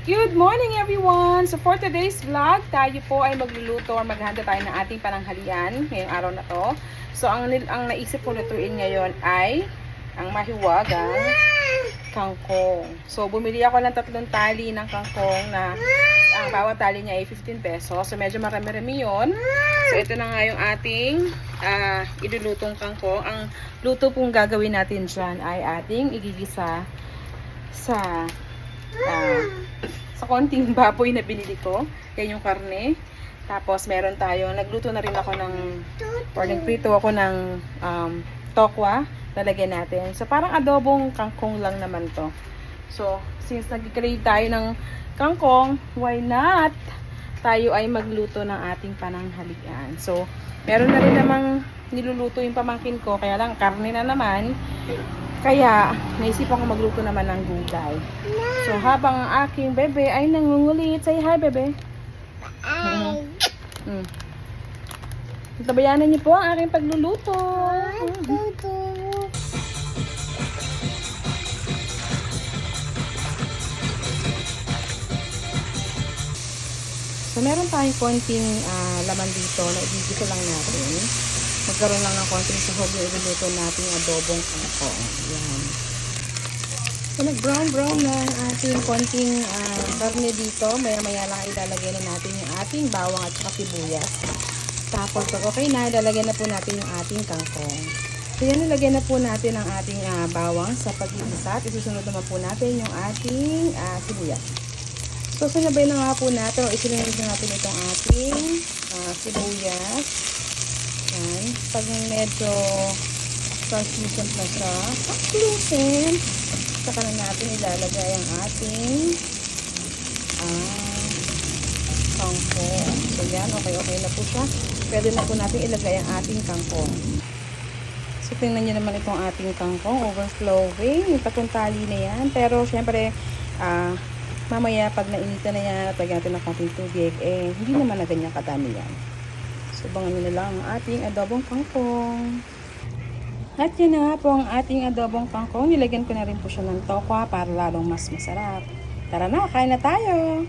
Good morning everyone! So for today's vlog, tayo po ay magluluto or maghahanda tayo ng ating pananghalian ngayong araw na to. So ang naisip ko lutuin ngayon ay ang mahiwagang kangkong. So bumili ako ng 3 tali ng kangkong na ang bawat tali niya ay 15 pesos. So medyo marami-rami yun. So ito na nga yung ating ilulutong kangkong. Ang luto pong gagawin natin dyan ay ating igigisa sa konting baboy na binili ko. Yan yung karne. Tapos meron tayong, nagluto na rin ako ng, or nagprito ako ng tokwa. Lalagyan natin. So parang adobong kangkong lang naman to. So since nag-crave tayo ng kangkong, why not tayo ay magluto ng ating pananghalian. So meron na rin namang niluluto yung pamangkin ko. Kaya lang karne na naman. Kaya, naisipan ko magluto naman ng gulay. So, habang ang aking bebe ay nangungulit. Say hi, bebe. Hi. Tabayanan niyo po ang aking pagluluto. So, meron tayong konting laman dito na igigisa lang natin. Magkaroon lang ng konting sahog na iluluto natin yung adobong kangkong. Ayan. So, nag-brown na ang ating konting karne dito. Maya-maya lang ilalagay na natin yung ating bawang at saka sibuyas. Tapos, pag okay na, ilalagay na po natin yung ating kangkong. So, yan, ilagay na po natin ang ating bawang sa pag-igisa. At isusunod naman po natin yung ating sibuyas. So, sinabay na nga po natin o isunod na natin itong ating sibuyas. Yan. Pag medyo translucent na siya, translucent, saka na natin ilalagay ang ating kangkong. So yan, okay na po siya. Pwede na po natin ilagay ang ating kangkong. So tingnan nyo naman itong ating kangkong, overflowing, yung 3 tali na yan. Pero syempre, mamaya pag nainitan na yan at lagyan natin ng konting tubig, hindi naman na ganyan kadami yan. So, bangan nyo na lang ang ating adobong kangkong. At yun na nga po ang ating adobong kangkong. Nilagyan ko na rin po siya ng tokwa para lalong mas masarap. Tara na, kain na tayo!